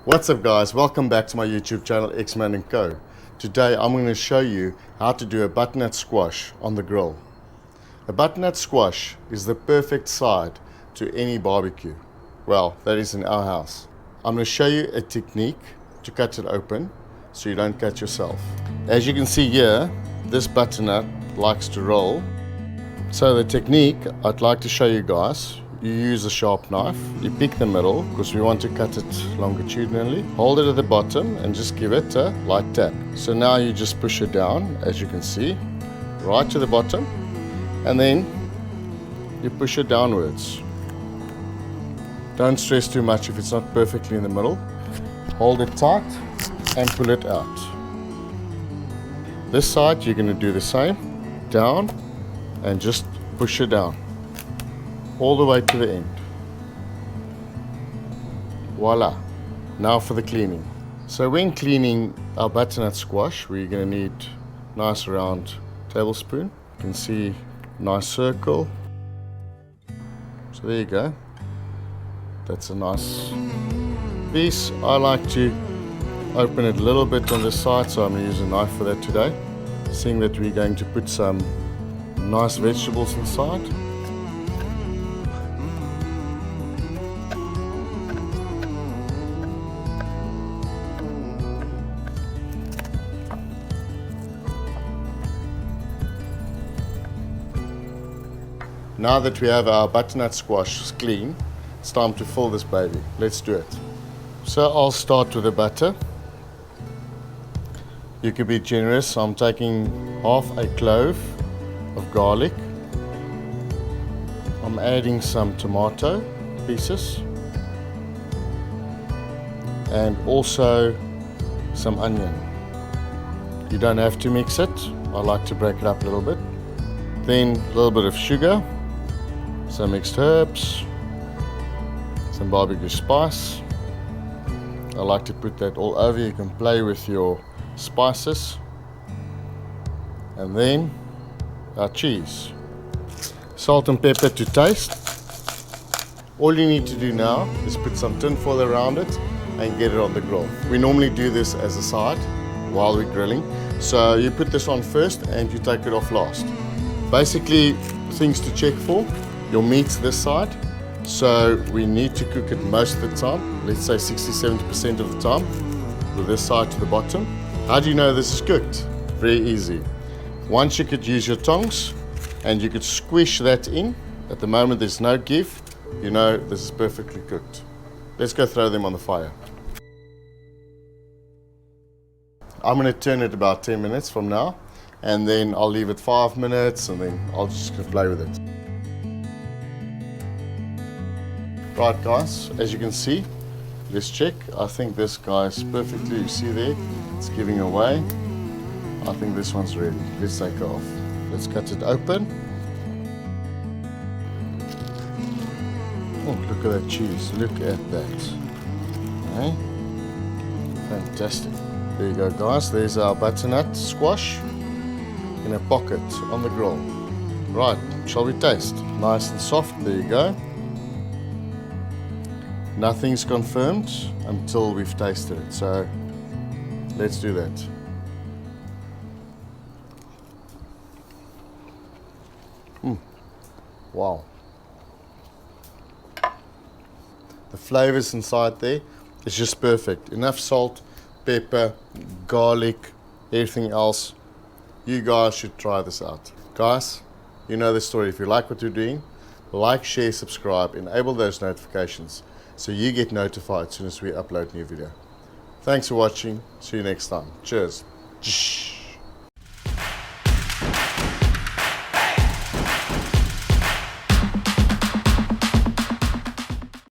What's up guys, welcome back to my YouTube channel Xman Co. Today I'm going to show you how to do a butternut squash on the grill. A butternut squash is the perfect side to any barbecue. Well, that is in our house. I'm going to show you a technique to cut it open so you don't cut yourself. As you can see here, this butternut likes to roll. So the technique I'd like to show you guys, you use a sharp knife, you pick the middle because we want to cut it longitudinally, hold it at the bottom and just give it a light tap. So now you just push it down, as you can see, right to the bottom, and then you push it downwards. Don't stress too much if it's not perfectly in the middle. Hold it tight and pull it out. This side you're going to do the same, down and just push it down all the way to the end. Voila. Now for the cleaning. So when cleaning our butternut squash, we're going to need nice round tablespoon. You can see nice circle. So there you go. That's a nice piece. I like to open it a little bit on the side, so I'm going to use a knife for that today. Seeing that we're going to put some nice vegetables inside. Now that we have our butternut squash clean, it's time to fill this baby. Let's do it. So I'll start with the butter. You can be generous. I'm taking half a clove of garlic. I'm adding some tomato pieces and also some onion. You don't have to mix it. I like to break it up a little bit. Then a little bit of sugar, some mixed herbs, some barbecue spice. I like to put that all over. You can play with your spices. And then our cheese. Salt and pepper to taste. All you need to do now is put some tin foil around it and get it on the grill. We normally do this as a side while we're grilling. So you put this on first and you take it off last. Basically, things to check for. Your meat's this side, so we need to cook it most of the time, let's say 60-70% of the time, with this side to the bottom. How do you know this is cooked? Very easy. Once you could use your tongs and you could squish that in. At the moment there's no give, you know this is perfectly cooked. Let's go throw them on the fire. I'm going to turn it about 10 minutes from now, and then I'll leave it 5 minutes and then I'll just play with it. Right guys, as you can see, let's check. I think this guy's perfectly, you see there, it's giving away. I think this one's ready. Let's take it off. Let's cut it open. Oh, look at that cheese, look at that. Okay. Fantastic. There you go guys, there's our butternut squash in a pocket on the grill. Right, shall we taste? Nice and soft, there you go. Nothing's confirmed until we've tasted it, so let's do that. Wow. The flavors inside there is just perfect. Enough salt, pepper, garlic, everything else. You guys should try this out. Guys, you know the story. If you like what you're doing, like, share, subscribe, enable those notifications so you get notified as soon as we upload a new video. Thanks for watching. See you next time. Cheers.